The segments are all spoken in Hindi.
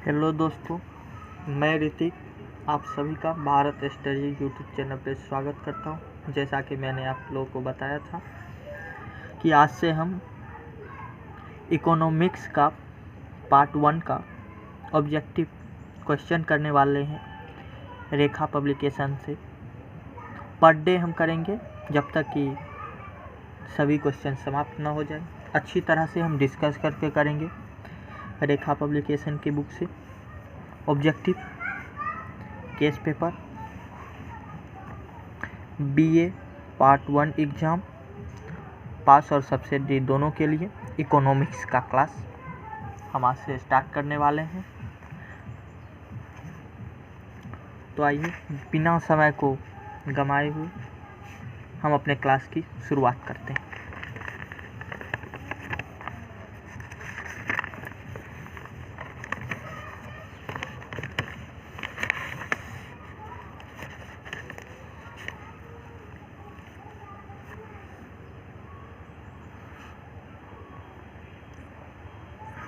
हेलो दोस्तों, मैं ऋतिक आप सभी का भारत स्टडी यूट्यूब चैनल पर स्वागत करता हूं। जैसा कि मैंने आप लोगों को बताया था कि आज से हम इकोनॉमिक्स का पार्ट 1 का ऑब्जेक्टिव क्वेश्चन करने वाले हैं रेखा पब्लिकेशन से। पर डे हम करेंगे जब तक कि सभी क्वेश्चन समाप्त ना हो जाए। अच्छी तरह से हम डिस्कस करके करेंगे रेखा पब्लिकेशन की बुक से। Objective case paper BA part 1 exam pass और सब्सिडी दोनों के लिए इकोनॉमिक्स का क्लास हम आज से स्टार्ट करने वाले हैं। तो आइए बिना समय को गंवाए हुए हम अपने क्लास की शुरुआत करते हैं।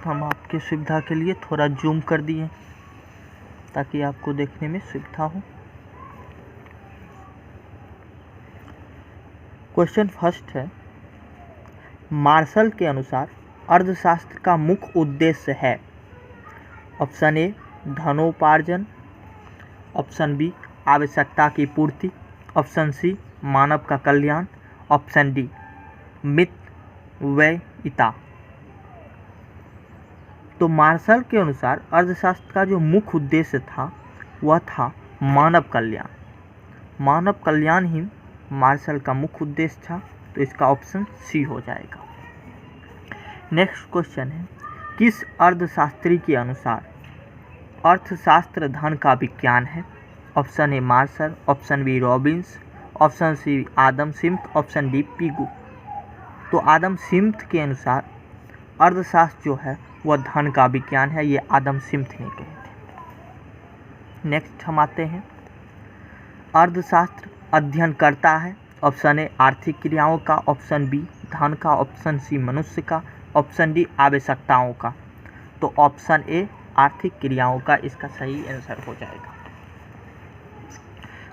हम आपके सुविधा के लिए थोड़ा जूम कर दिए ताकि आपको देखने में सुविधा हो। क्वेश्चन फर्स्ट है, मार्शल के अनुसार अर्थशास्त्र का मुख्य उद्देश्य है। ऑप्शन ए धनोपार्जन, ऑप्शन बी आवश्यकता की पूर्ति, ऑप्शन सी मानव का कल्याण, ऑप्शन डी मितव्ययिता। तो मार्शल के अनुसार अर्थशास्त्र का जो मुख्य उद्देश्य था वह था मानव कल्याण। मानव कल्याण ही मार्शल का मुख्य उद्देश्य था, तो इसका ऑप्शन सी हो जाएगा। नेक्स्ट क्वेश्चन है, किस अर्थशास्त्री के अनुसार अर्थशास्त्र धन का विज्ञान है। Option A Marshall, option B Robbins, option C Adam Smith, option D Pigou. तो आदम स्मिथ के अनुसार अर्थशास्त्र जो है वह धन का विज्ञान है, ये आदम स्मिथ ने कहे थे। नेक्स्ट हम आते हैं, अर्थशास्त्र अध्ययन करता है। ऑप्शन ए आर्थिक क्रियाओं का, ऑप्शन बी धन का, ऑप्शन सी मनुष्य का, ऑप्शन डी आवश्यकताओं का। तो ऑप्शन ए आर्थिक क्रियाओं का इसका सही आंसर हो जाएगा।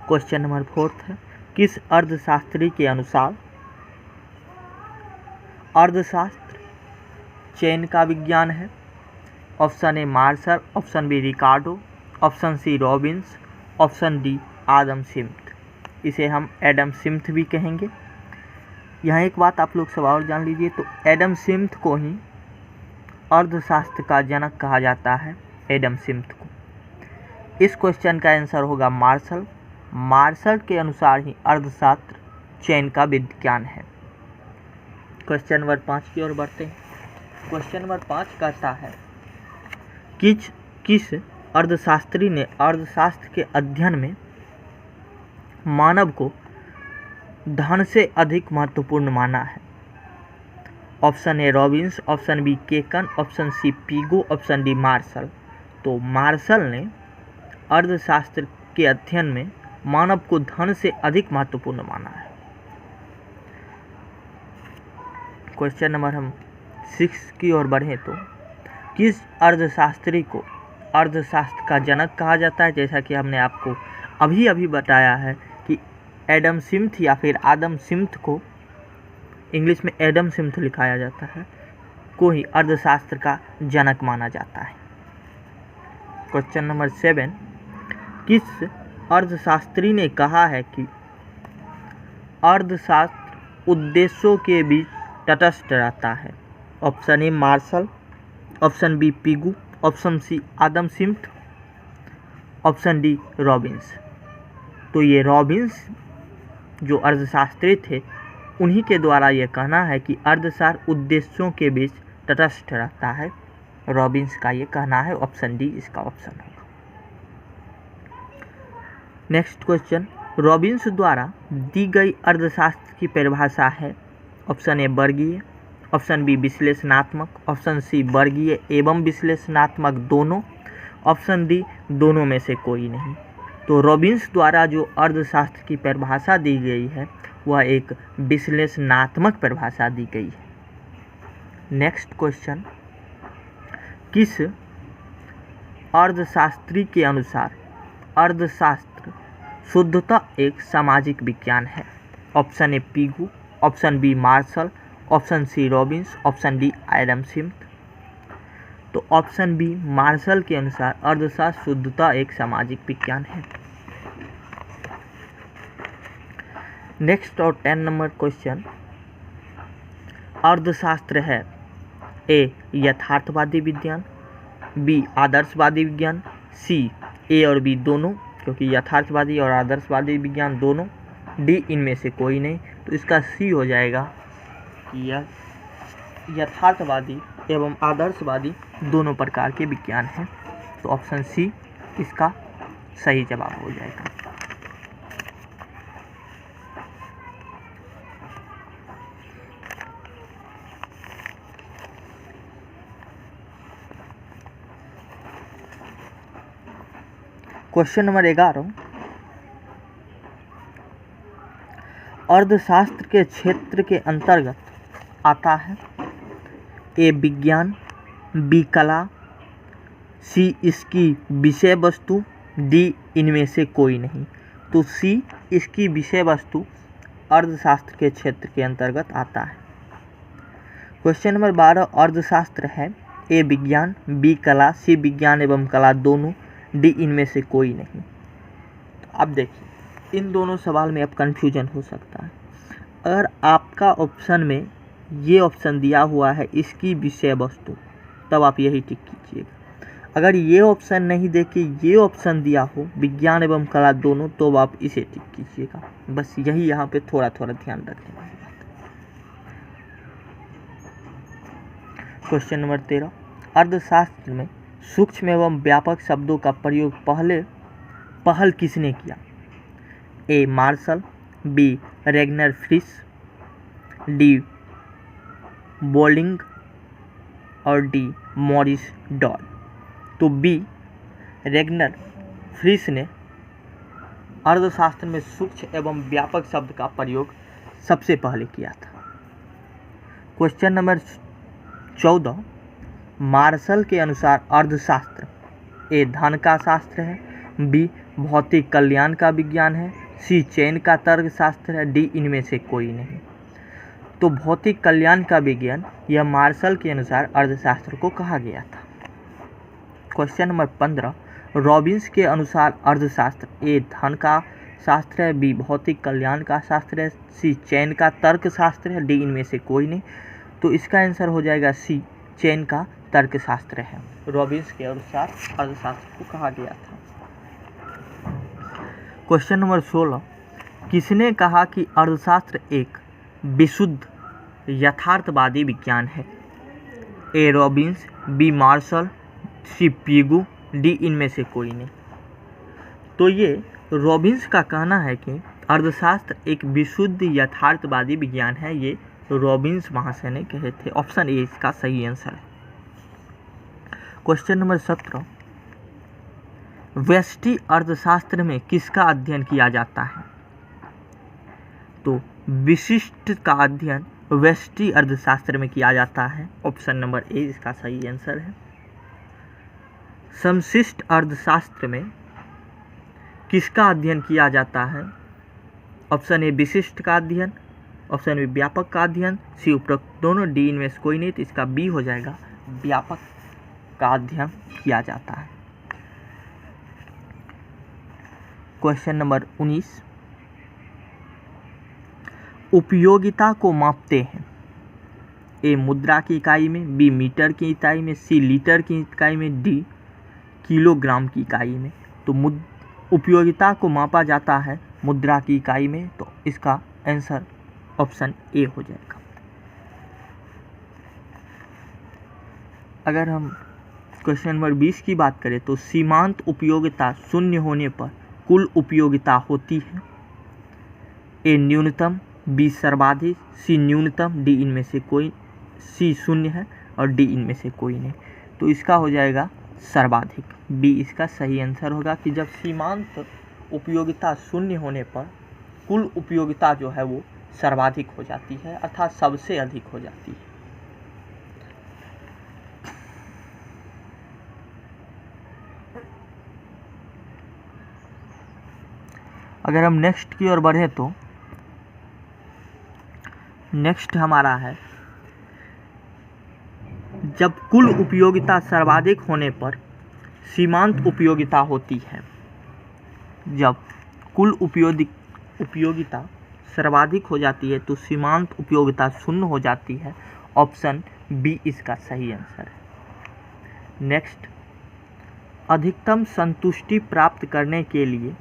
क्वेश्चन नंबर 4 है, किस अर्थशास्त्री के अनुसार अर्थशास्त्र चेन का विज्ञान है। Option A Marshall, option B Ricardo, option C Robbins, option D Adam Smith. इसे हम एडम स्मिथ भी कहेंगे। यहाँ एक बात आप लोग सब और जान लीजिए, तो एडम स्मिथ को ही अर्थशास्त्र का जनक कहा जाता है। एडम स्मिथ को। इस क्वेश्चन का आंसर होगा मार्शल। मार्शल के अनुसार ही अर्थशास्त्र चेन का विज्ञान है। क्वेश्चन नंबर 5 की ओर बढ़ते हैं। क्वेश्चन नंबर 5 कहता है, किस अर्थशास्त्री ने अर्थशास्त्र के अध्ययन में मानव को धन से अधिक महत्वपूर्ण माना है। Option A Robbins, option B Cannan, option C Pigou, option D Marshall. तो मार्शल ने अर्थशास्त्र के अध्ययन में मानव को धन से अधिक महत्वपूर्ण माना है। क्वेश्चन नंबर हम 6 की ओर बढ़ें तो, किस अर्थशास्त्री को अर्थशास्त्र का जनक कहा जाता है। जैसा कि हमने आपको अभी बताया है कि एडम स्मिथ या फिर आदम स्मिथ को, इंग्लिश में एडम स्मिथ लिखाया जाता है, को ही अर्थशास्त्र का जनक माना जाता है। क्वेश्चन नंबर 7, किस अर्थशास्त्री ने कहा है कि अर्थशास्त्र उद्देश्यों के बीच तटस्थ रहता है। Option A Marshall, option B Pigou, option C Adam Smith, option D Robbins. तो ये रॉबिन्स जो अर्थशास्त्री थे उन्हीं के द्वारा ये कहना है कि अर्थशास्त्र उद्देश्यों के बीच तटस्थ रहता है। रॉबिन्स का ये कहना है। ऑप्शन डी इसका ऑप्शन होगा। नेक्स्ट क्वेश्चन, रॉबिन्स द्वारा दी गई अर्थशास्त्र की परिभाषा है। ऑप्शन ए वर्गीय, ऑप्शन बी विश्लेषणात्मक, ऑप्शन सी वर्गीय एवं विश्लेषणात्मक दोनों, ऑप्शन डी दोनों में से कोई नहीं। तो रॉबिन्स द्वारा जो अर्थशास्त्र की परिभाषा दी गई है वह एक विश्लेषणात्मक परिभाषा दी गई है। नेक्स्ट क्वेश्चन, किस अर्थशास्त्री के अनुसार अर्थशास्त्र शुद्धतः एक सामाजिक विज्ञान है। Option A Pigou, option B Marshall, option C Robbins, option D Adam Smith. तो ऑप्शन बी मार्शल के अनुसार अर्थशास्त्र शुद्धतः एक सामाजिक विज्ञान है। नेक्स्ट और 10 नंबर क्वेश्चन, अर्थशास्त्र है ए यथार्थवादी विज्ञान, बी आदर्शवादी विज्ञान, सी ए और बी दोनों, क्योंकि यथार्थवादी और आदर्शवादी विज्ञान दोनों, डी इनमें से कोई नहीं। तो इसका सी हो जाएगा कि यह यथार्थवादी एवं आदर्शवादी दोनों प्रकार के विज्ञान हैं। तो ऑप्शन सी इसका सही जवाब हो जाएगा। क्वेश्चन नंबर 11, अर्थशास्त्र के क्षेत्र के अंतर्गत आता है ए विज्ञान, बी कला, सी इसकी विषय वस्तु, डी इनमें से कोई नहीं। तो सी इसकी विषय वस्तु अर्थशास्त्र के क्षेत्र के अंतर्गत आता है। क्वेश्चन नंबर 12, अर्थशास्त्र है ए विज्ञान, बी कला, सी विज्ञान एवं कला दोनों, डी इनमें से कोई नहीं। तो अब देखिए इन दोनों सवाल में अब कन्फ्यूजन हो सकता है। अगर आपका ऑप्शन में ये ऑप्शन दिया हुआ है इसकी विषय वस्तु, तब आप यही टिक कीजिएगा। अगर ये ऑप्शन नहीं दे के ये ऑप्शन दिया हो विज्ञान एवं कला दोनों, तो आप इसे टिक कीजिएगा। बस यही यहाँ पे थोड़ा थोड़ा ध्यान रखने वाली बात है। क्वेश्चन नंबर 13, अर्थशास्त्र में सूक्ष्म एवं व्यापक शब्दों का प्रयोग पहल किसने किया? A Marshall, B Ragnar Frisch, D Boulding और डी मॉरिस डॉल। तो बी रेगनर फ्रिश ने अर्थशास्त्र में सूक्ष्म एवं व्यापक शब्द का प्रयोग सबसे पहले किया था। क्वेश्चन नंबर 14, मार्शल के अनुसार अर्थशास्त्र ए धन का शास्त्र है, बी भौतिक कल्याण का विज्ञान है, सी चयन का तर्कशास्त्र है, डी इनमें से कोई नहीं। तो भौतिक कल्याण का विज्ञान यह मार्शल के अनुसार अर्थशास्त्र को कहा गया था। क्वेश्चन नंबर 15, रॉबिन्स के अनुसार अर्थशास्त्र ए धन का शास्त्र है, बी भौतिक कल्याण का शास्त्र है, सी चयन का तर्कशास्त्र है, डी इनमें से कोई नहीं। तो इसका आंसर हो जाएगा सी चयन का तर्कशास्त्र है। रॉबिन्स के अनुसार अर्थशास्त्र को कहा गया था। क्वेश्चन नंबर 16, किसने कहा कि अर्थशास्त्र एक विशुद्ध यथार्थवादी विज्ञान है? ए रॉबिन्स, बी मार्शल, सी पीगू, डी इनमें से कोई नहीं। तो ये रॉबिन्स का कहना है कि अर्थशास्त्र एक विशुद्ध यथार्थवादी विज्ञान है, ये रॉबिन्स महाशय ने कहे थे। ऑप्शन ए इसका सही आंसर है। क्वेश्चन नंबर 17, व्यष्टि अर्थशास्त्र में किसका अध्ययन किया जाता है? तो विशिष्ट का अध्ययन व्यष्टि अर्थशास्त्र में किया जाता है। ऑप्शन नंबर ए इसका सही आंसर है। समशिष्ट अर्थशास्त्र में किसका अध्ययन किया जाता है? ऑप्शन ए विशिष्ट का अध्ययन, ऑप्शन बी व्यापक का अध्ययन, सी उपरोक्त दोनों, डी इनमें से कोई नहीं। तो इसका बी हो जाएगा, व्यापक का अध्ययन किया जाता है। क्वेश्चन नंबर 19, उपयोगिता को मापते हैं? ए मुद्रा की इकाई में, बी मीटर की इकाई में, सी लीटर की इकाई में, डी किलोग्राम की इकाई में। तो उपयोगिता को मापा जाता है मुद्रा की इकाई में। तो इसका आंसर ऑप्शन ए हो जाएगा। अगर हम क्वेश्चन नंबर 20 की बात करें तो सीमांत उपयोगिता शून्य होने पर कुल उपयोगिता होती है? ए न्यूनतम, बी सर्वाधिक, सी न्यूनतम, डी इनमें से कोई, सी शून्य है और डी इनमें से कोई नहीं। तो इसका हो जाएगा सर्वाधिक, बी इसका सही आंसर होगा कि जब सीमांत उपयोगिता शून्य होने पर कुल उपयोगिता जो है वो सर्वाधिक हो जाती है, अर्थात सबसे अधिक हो जाती है। अगर हम नेक्स्ट की ओर बढ़ें तो नेक्स्ट हमारा है, जब कुल उपयोगिता सर्वाधिक होने पर सीमांत उपयोगिता होती है। जब कुल उपयोगिता सर्वाधिक हो जाती है तो सीमांत उपयोगिता शून्य हो जाती है। ऑप्शन बी इसका सही आंसर है। नेक्स्ट, अधिकतम संतुष्टि प्राप्त करने के लिए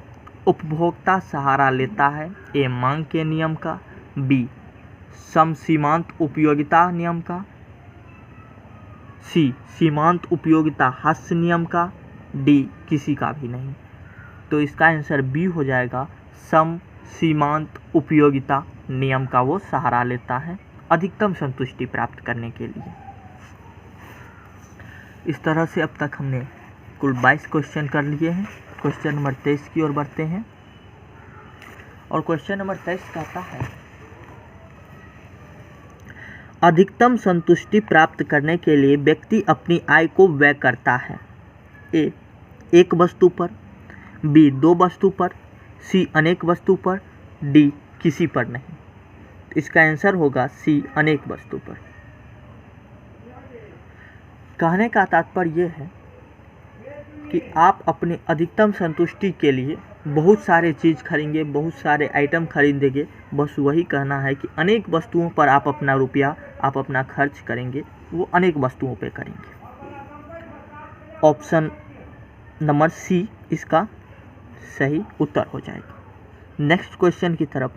उपभोक्ता सहारा लेता है। ए मांग के नियम का, बी समसीमांत उपयोगिता नियम का, सी सीमांत उपयोगिता हास्य नियम का, डी किसी का भी नहीं। तो इसका आंसर बी हो जाएगा, सम सीमांत उपयोगिता नियम का वो सहारा लेता है अधिकतम संतुष्टि प्राप्त करने के लिए। इस तरह से अब तक हमने कुल 22 क्वेश्चन कर लिए हैं। क्वेश्चन नंबर 23 की ओर बढ़ते हैं और क्वेश्चन नंबर 23 कहता है, अधिकतम संतुष्टि प्राप्त करने के लिए व्यक्ति अपनी आय को व्यय करता है। ए एक वस्तु पर, बी दो वस्तु पर, सी अनेक वस्तु पर, डी किसी पर नहीं। इसका आंसर होगा सी अनेक वस्तु पर। कहने का तात्पर्य यह है कि आप अपने अधिकतम संतुष्टि के लिए बहुत सारे चीज़ खरीदेंगे, बहुत सारे आइटम खरीदेंगे। बस वही कहना है कि अनेक वस्तुओं पर आप अपना रुपया, आप अपना खर्च करेंगे, वो अनेक वस्तुओं पे करेंगे। ऑप्शन नंबर सी इसका सही उत्तर हो जाएगा। नेक्स्ट क्वेश्चन की तरफ,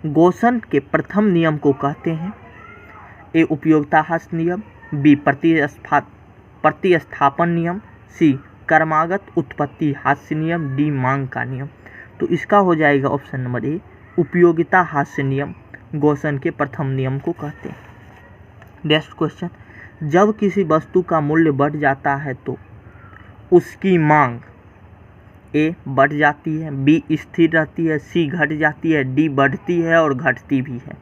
गोसन के प्रथम नियम को कहते हैं। ए उपयोगिता हास्य नियम, बी प्रतिस्थापन नियम, सी कर्मागत उत्पत्ति हास्य नियम, डी मांग का नियम। तो इसका हो जाएगा ऑप्शन नंबर ए उपयोगिता हास्य नियम गोसन के प्रथम नियम को कहते हैं। नेक्स्ट क्वेश्चन, जब किसी वस्तु का मूल्य बढ़ जाता है तो उसकी मांग ए बढ़ जाती है, बी स्थिर रहती है, सी घट जाती है, डी बढ़ती है और घटती भी है।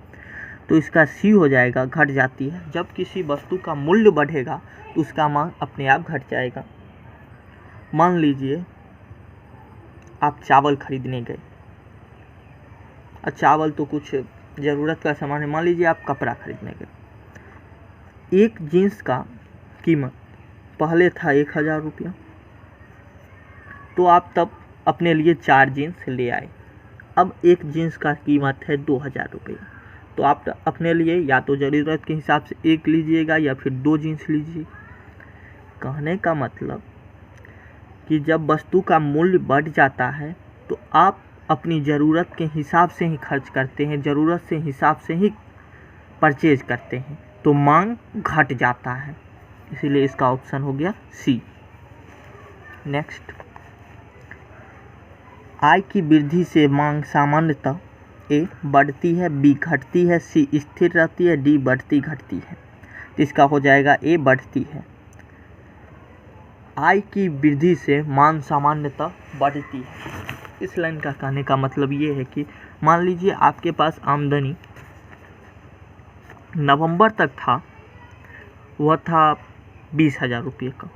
तो इसका सी हो जाएगा घट जाती है। जब किसी वस्तु का मूल्य बढ़ेगा तो उसका मांग अपने आप घट जाएगा। मान लीजिए आप चावल खरीदने गए, चावल तो कुछ ज़रूरत का सामान है। मान लीजिए आप कपड़ा खरीदने गए, एक जीन्स का कीमत पहले था 1000 रुपया, तो आप तब अपने लिए 4 जीन्स ले आए। अब एक जीन्स का कीमत है 2000 रुपये, तो आप अपने लिए या तो ज़रूरत के हिसाब से एक लीजिएगा या फिर 2 जीन्स लीजिए। कहने का मतलब कि जब वस्तु का मूल्य बढ़ जाता है तो आप अपनी ज़रूरत के हिसाब से ही खर्च करते हैं, ज़रूरत से हिसाब से ही परचेज करते हैं, तो मांग घट जाता है। इसीलिए इसका ऑप्शन हो गया सी। नेक्स्ट, आय की वृद्धि से मांग सामान्यतः ए बढ़ती है, बी घटती है, सी स्थिर रहती है, डी बढ़ती घटती है। तो इसका हो जाएगा ए बढ़ती है। आय की वृद्धि से मांग सामान्यतः बढ़ती है। इस लाइन का कहने का मतलब ये है कि मान लीजिए आपके पास आमदनी नवंबर तक था, वह था 20,000 रुपये का,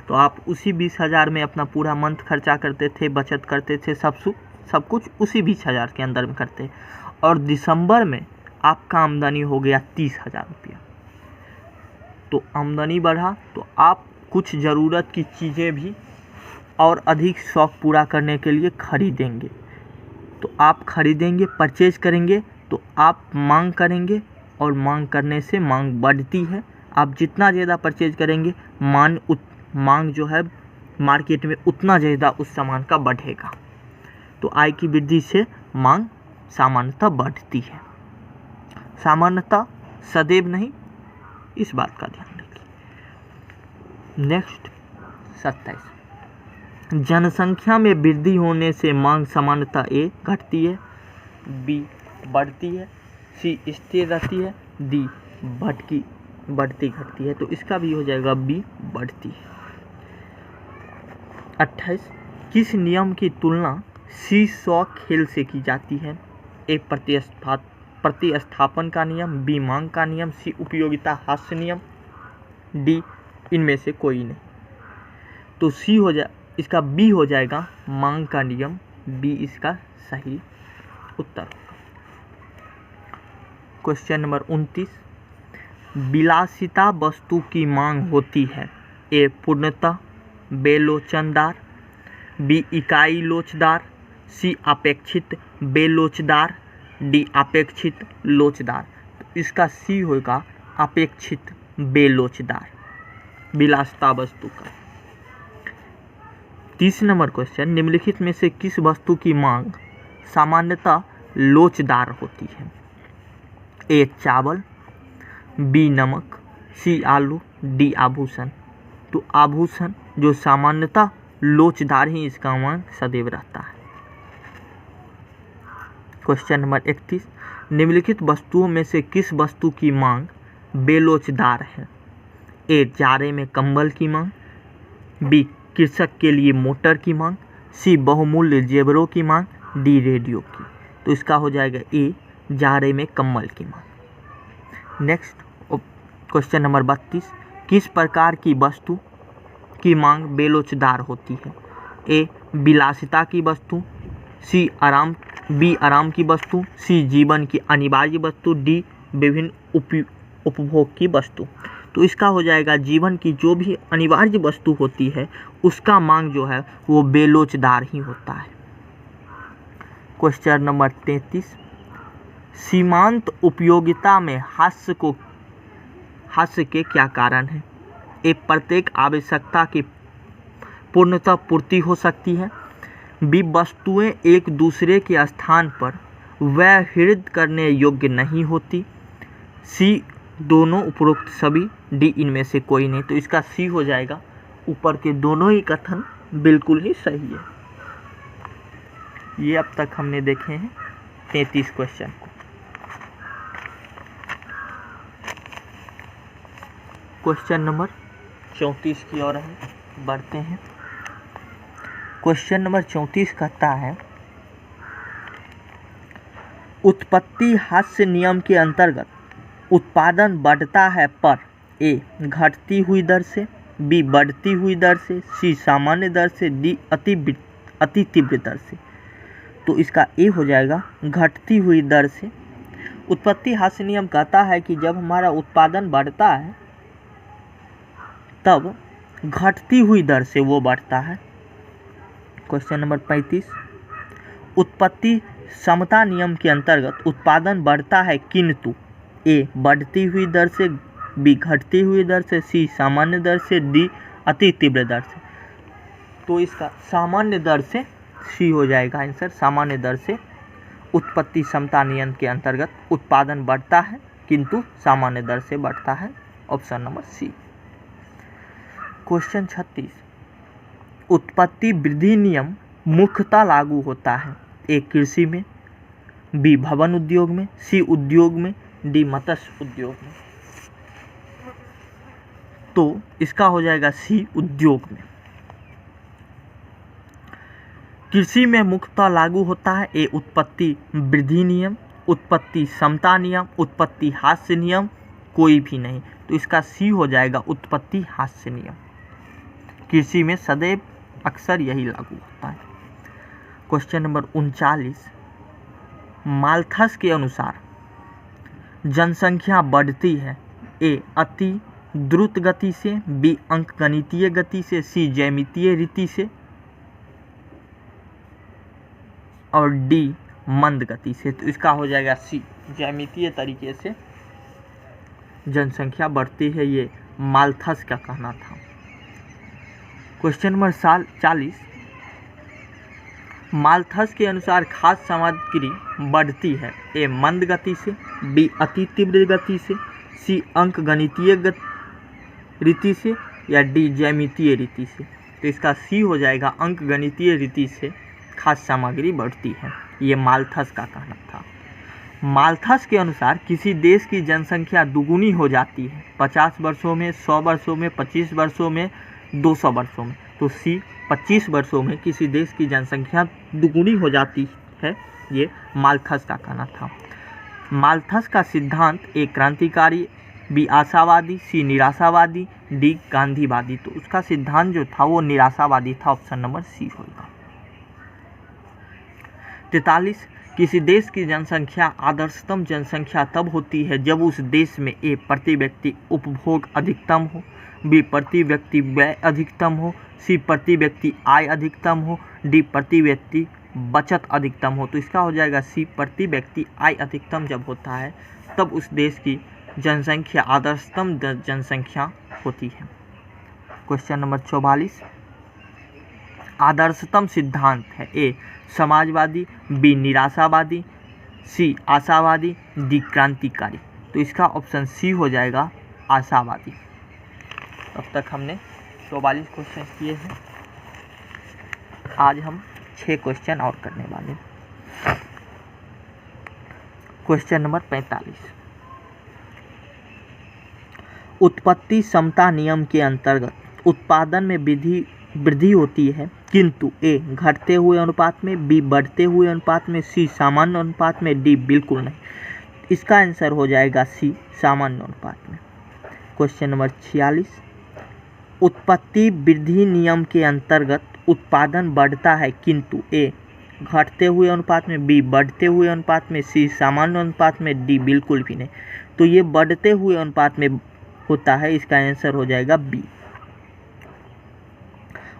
तो आप उसी 20,000 में अपना पूरा मंथ खर्चा करते थे, बचत करते थे, सब कुछ उसी 20,000 के अंदर में करते। और दिसंबर में आपका आमदनी हो गया 30,000 रुपया। तो आमदनी बढ़ा तो आप कुछ ज़रूरत की चीज़ें भी और अधिक शौक पूरा करने के लिए खरीदेंगे। तो आप खरीदेंगे, परचेज करेंगे, तो आप मांग करेंगे और मांग करने से मांग बढ़ती है। आप जितना ज़्यादा परचेज करेंगे, मांग जो है मार्केट में उतना ज़्यादा उस सामान का बढ़ेगा। तो आय की वृद्धि से मांग सामान्यतः बढ़ती है, सामान्यतः सदैव नहीं, इस बात का ध्यान रखिए। नेक्स्ट 27, जनसंख्या में वृद्धि होने से मांग सामान्यतः ए घटती है, बी बढ़ती है, सी स्थिर रहती है, डी बढ़ती घटती है। तो इसका भी हो जाएगा बी बढ़ती है। 28, किस नियम की तुलना सी सॉ खेल से की जाती है? ए प्रतिस्थापन का नियम, बी मांग का नियम, सी उपयोगिता हास्य नियम, डी इनमें से कोई नहीं। तो सी हो जाए, इसका बी हो जाएगा मांग का नियम, बी इसका सही उत्तर होगा। क्वेश्चन नंबर 29, विलासिता वस्तु की मांग होती है। ए पूर्णतः बेलोचनदार, बी इकाई लोचदार, सी अपेक्षित बेलोचदार, डी अपेक्षित लोचदार। तो इसका सी होगा अपेक्षित बेलोचदार विलासिता वस्तु का। 30 नंबर क्वेश्चन, निम्नलिखित में से किस वस्तु की मांग सामान्यतः लोचदार होती है। ए चावल, बी नमक, सी आलू, डी आभूषण। तो आभूषण जो सामान्यतः लोचदार ही इसका मांग सदैव रहता है। क्वेश्चन नंबर 31, निम्नलिखित वस्तुओं में से किस वस्तु की मांग बेलोचदार है। ए जाड़े में कंबल की मांग, बी कृषक के लिए मोटर की मांग, सी बहुमूल्य जेवरों की मांग, डी रेडियो की। तो इसका हो जाएगा ए जाड़े में कंबल की मांग। नेक्स्ट क्वेश्चन नंबर 32, किस प्रकार की वस्तु की मांग बेलोचदार होती है। ए विलासिता की वस्तु, बी आराम की वस्तु, सी जीवन की अनिवार्य वस्तु, डी विभिन्न उपभोग की वस्तु। तो इसका हो जाएगा जीवन की जो भी अनिवार्य वस्तु होती है उसका मांग जो है वो बेलोचदार ही होता है। क्वेश्चन नंबर 33, सीमांत उपयोगिता में हास्य के क्या कारण हैं। ए प्रत्येक आवश्यकता की पूर्णतः पूर्ति हो सकती है, बी वस्तुएं एक दूसरे के स्थान पर व्यवहारित करने योग्य नहीं होती, सी दोनों उपरोक्त सभी, डी इनमें से कोई नहीं। तो इसका सी हो जाएगा ऊपर के दोनों ही कथन बिल्कुल ही सही है। ये अब तक हमने देखे हैं 33 क्वेश्चन को। क्वेश्चन नंबर 34 की ओर हम बढ़ते हैं। क्वेश्चन नंबर 34 कहता है, उत्पत्ति हास्य नियम के अंतर्गत उत्पादन बढ़ता है पर ए घटती हुई दर से, बी बढ़ती हुई दर से, सी सामान्य दर से, डी अति तीव्र दर से। तो इसका ए हो जाएगा घटती हुई दर से। उत्पत्ति हास्य नियम कहता है कि जब हमारा उत्पादन बढ़ता है तब घटती हुई दर से वो बढ़ता है। क्वेश्चन नंबर 35, उत्पत्ति समता नियम के अंतर्गत उत्पादन बढ़ता है किंतु ए बढ़ती हुई दर से, बी घटती हुई दर से, सी सामान्य दर से, डी अति तीव्र दर से। तो इसका सामान्य दर से सी हो जाएगा आंसर। सामान्य दर से उत्पत्ति समता नियम के अंतर्गत उत्पादन बढ़ता है किंतु सामान्य दर से बढ़ता है। Option number C. क्वेश्चन 36, उत्पत्ति वृद्धि नियम मुख्यतः लागू होता है। ए कृषि में, बी भवन उद्योग में, सी उद्योग में, डी मत्स्य उद्योग में। तो इसका हो जाएगा सी उद्योग में। कृषि में मुख्यतः लागू होता है ए उत्पत्ति वृद्धि नियम, उत्पत्ति समता नियम, उत्पत्ति हास्य नियम, कोई भी नहीं। तो इसका सी हो जाएगा उत्पत्ति हास्य नियम। कृषि में सदैव अक्सर यही लागू होता है। क्वेश्चन नंबर 39, माल्थस के अनुसार जनसंख्या बढ़ती है ए अति द्रुत गति से, बी अंकगणितीय गति से, सी ज्यामितीय रीति से और डी मंद गति से। तो इसका हो जाएगा सी ज्यामितीय तरीके से जनसंख्या बढ़ती है, ये माल्थस का कहना था। क्वेश्चन नंबर 40, माल्थस के अनुसार खाद्य सामग्री बढ़ती है ए मंद गति से, बी अति तीव्र गति से, सी अंकगणितीय रीति से या डी ज्यामितीय रीति से। तो इसका सी हो जाएगा अंकगणितीय रीति से खाद्य सामग्री बढ़ती है, ये माल्थस का कहना था। माल्थस के अनुसार किसी देश की जनसंख्या दुगुनी हो जाती है 50 वर्षों में, 100 वर्षों में, 25 वर्षों में, 200 वर्षों में। तो सी 25 वर्षों में किसी देश की जनसंख्या दुगुनी हो जाती है, ये माल्थस का कहना था। माल्थस का सिद्धांत ए क्रांतिकारी, बी आशावादी, सी निराशावादी, डी गांधीवादी। तो उसका सिद्धांत जो था वो निराशावादी था। ऑप्शन नंबर सी होगा। 43, किसी देश की जनसंख्या आदर्शतम जनसंख्या तब होती है जब उस देश में ए प्रति व्यक्ति उपभोग अधिकतम हो, बी प्रति व्यक्ति व्यय अधिकतम हो, सी प्रति व्यक्ति आय अधिकतम हो, डी प्रति व्यक्ति बचत अधिकतम हो। तो इसका हो जाएगा सी, प्रति व्यक्ति आय अधिकतम जब होता है तब उस देश की जनसंख्या आदर्शतम जनसंख्या होती है। क्वेश्चन नंबर 44, आदर्शतम सिद्धांत है ए समाजवादी, बी निराशावादी, सी आशावादी, डी क्रांतिकारी। तो इसका ऑप्शन सी हो जाएगा आशावादी। अब तक हमने 44 क्वेश्चन किए हैं, आज हम 6 क्वेश्चन और करने वाले हैं। क्वेश्चन नंबर 45, उत्पत्ति समता नियम के अंतर्गत उत्पादन में वृद्धि होती है किंतु ए घटते हुए अनुपात में, बी बढ़ते हुए अनुपात में, सी सामान्य अनुपात में, डी बिल्कुल नहीं। इसका आंसर हो जाएगा सी सामान्य अनुपात में। क्वेश्चन नंबर 46, उत्पत्ति वृद्धि नियम के अंतर्गत उत्पादन बढ़ता है किंतु ए घटते हुए अनुपात में, बी बढ़ते हुए अनुपात में, सी सामान्य अनुपात में, डी बिल्कुल भी नहीं। तो ये बढ़ते हुए अनुपात में होता है, इसका आंसर हो जाएगा बी।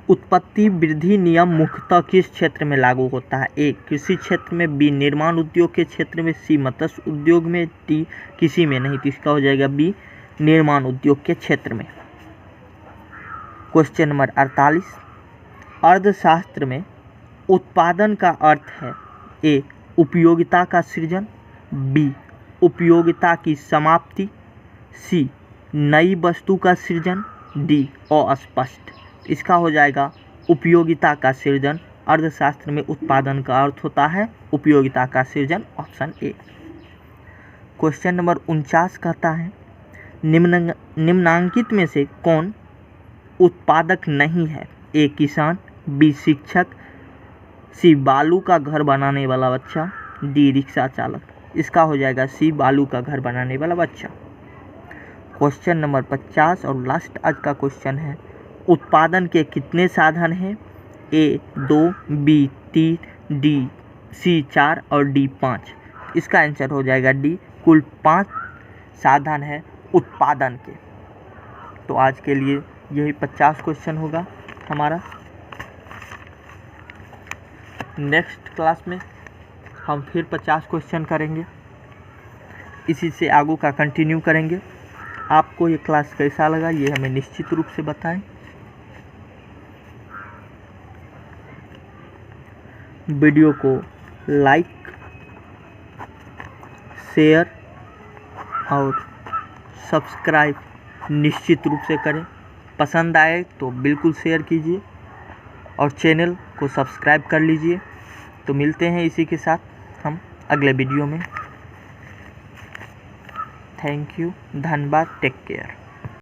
उत्पत्ति वृद्धि नियम मुख्यतः किस क्षेत्र में लागू होता है? ए कृषि क्षेत्र में, बी निर्माण उद्योग के क्षेत्र में, सी मत्स्य उद्योग में, डी किसी में नहीं। तो इसका हो जाएगा बी निर्माण उद्योग के क्षेत्र में। क्वेश्चन नंबर 48, अर्थशास्त्र में उत्पादन का अर्थ है ए उपयोगिता का सृजन, बी उपयोगिता की समाप्ति, सी नई वस्तु का सृजन, डी अस्पष्ट। इसका हो जाएगा उपयोगिता का सृजन। अर्थशास्त्र में उत्पादन का अर्थ होता है उपयोगिता का सृजन, ऑप्शन ए। क्वेश्चन नंबर 49 कहता है निम्नांकित में से कौन उत्पादक नहीं है? ए किसान, बी शिक्षक, सी बालू का घर बनाने वाला बच्चा, डी रिक्शा चालक। इसका हो जाएगा सी बालू का घर बनाने वाला बच्चा। क्वेश्चन नंबर 50 और लास्ट आज का क्वेश्चन है, उत्पादन के कितने साधन हैं? ए 2, बी 3, डी सी 4 और डी 5। इसका आंसर हो जाएगा डी, कुल 5 साधन है उत्पादन के। तो आज के लिए यही 50 क्वेश्चन होगा हमारा। नेक्स्ट क्लास में हम फिर 50 क्वेश्चन करेंगे, इसी से आगे का कंटिन्यू करेंगे। आपको ये क्लास कैसा लगा ये हमें निश्चित रूप से बताएं। वीडियो को लाइक, शेयर और सब्सक्राइब निश्चित रूप से करें। पसंद आए तो बिल्कुल शेयर कीजिए और चैनल को सब्सक्राइब कर लीजिए। तो मिलते हैं इसी के साथ हम अगले वीडियो में। थैंक यू, धन्यवाद, टेक केयर।